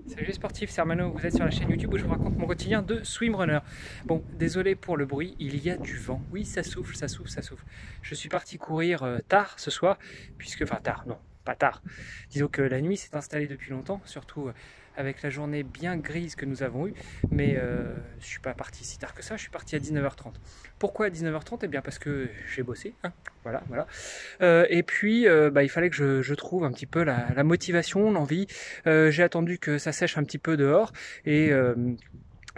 Salut les sportifs, c'est Armano, vous êtes sur la chaîne YouTube où je vous raconte mon quotidien de swimrunner. Bon, désolé pour le bruit, il y a du vent. Oui, ça souffle, ça souffle, ça souffle. Je suis parti courir tard ce soir, enfin tard, non, pas tard. Disons que la nuit s'est installée depuis longtemps, surtout avec la journée bien grise que nous avons eue. Mais je suis pas parti si tard que ça, je suis parti à 19h30. Pourquoi à 19h30? Eh bien parce que j'ai bossé, hein, voilà, voilà. Et puis, il fallait que je trouve un petit peu la motivation, l'envie. J'ai attendu que ça sèche un petit peu dehors et euh,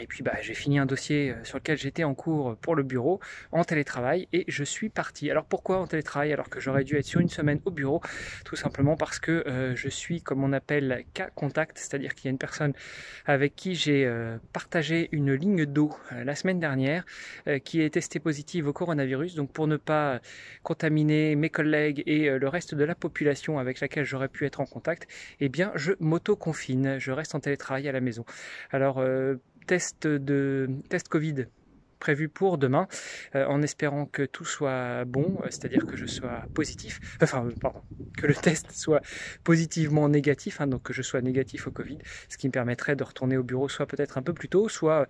et puis j'ai fini un dossier sur lequel j'étais en cours pour le bureau en télétravail et je suis parti. Alors pourquoi en télétravail alors que j'aurais dû être sur une semaine au bureau? Tout simplement parce que je suis comme on appelle cas contact, c'est-à-dire qu'il y a une personne avec qui j'ai partagé une ligne d'eau la semaine dernière qui est testée positive au coronavirus. Donc pour ne pas contaminer mes collègues et le reste de la population avec laquelle j'aurais pu être en contact, eh bien je m'auto-confine, je reste en télétravail à la maison. Alors test Covid prévu pour demain, en espérant que tout soit bon, c'est-à-dire que je sois positif, pardon, que le test soit positivement négatif, hein, donc que je sois négatif au Covid, ce qui me permettrait de retourner au bureau soit peut-être un peu plus tôt, soit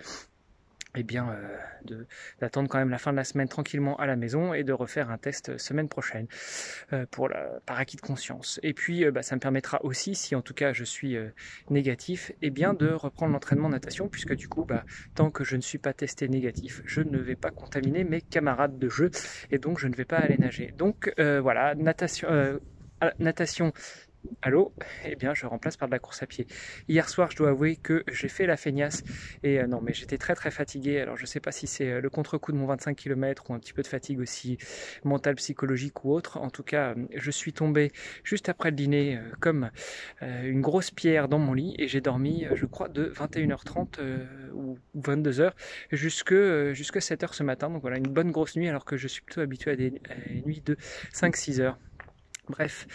d'attendre quand même la fin de la semaine tranquillement à la maison et de refaire un test semaine prochaine par acquis de conscience. Et puis ça me permettra aussi, si en tout cas je suis négatif, de reprendre l'entraînement natation, puisque du coup, tant que je ne suis pas testé négatif, je ne vais pas contaminer mes camarades de jeu et donc je ne vais pas aller nager. Donc voilà, natation. Allô? Eh bien, je remplace par de la course à pied. Hier soir, je dois avouer que j'ai fait la feignasse et non, mais j'étais très très fatigué. Alors, je sais pas si c'est le contre-coup de mon 25 km ou un petit peu de fatigue aussi mentale, psychologique ou autre. En tout cas, je suis tombé juste après le dîner comme une grosse pierre dans mon lit et j'ai dormi, je crois, de 21h30 ou 22h jusque 7h ce matin. Donc voilà, une bonne grosse nuit alors que je suis plutôt habitué à des nuits de 5-6 heures. Bref,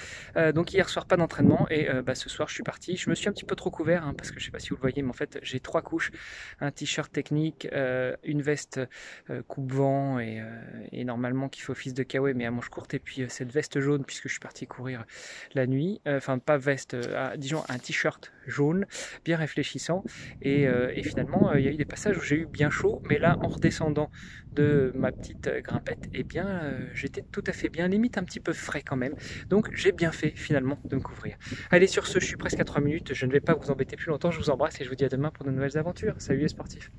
donc hier soir pas d'entraînement et ce soir je suis parti. Je me suis un petit peu trop couvert hein, parce que je sais pas si vous le voyez, mais en fait j'ai 3 couches, un t-shirt technique, une veste coupe-vent et normalement qui fait office de kawaii mais à manches courtes et puis cette veste jaune puisque je suis parti courir la nuit. Enfin pas veste, disons un t-shirt jaune, bien réfléchissant et finalement il y a eu des passages où j'ai eu bien chaud, mais là en redescendant de ma petite grimpette, j'étais tout à fait bien, limite un petit peu frais quand même. Donc j'ai bien fait finalement de me couvrir. Allez, sur ce, je suis presque à 3 minutes, je ne vais pas vous embêter plus longtemps, je vous embrasse et je vous dis à demain pour de nouvelles aventures. Salut les sportifs!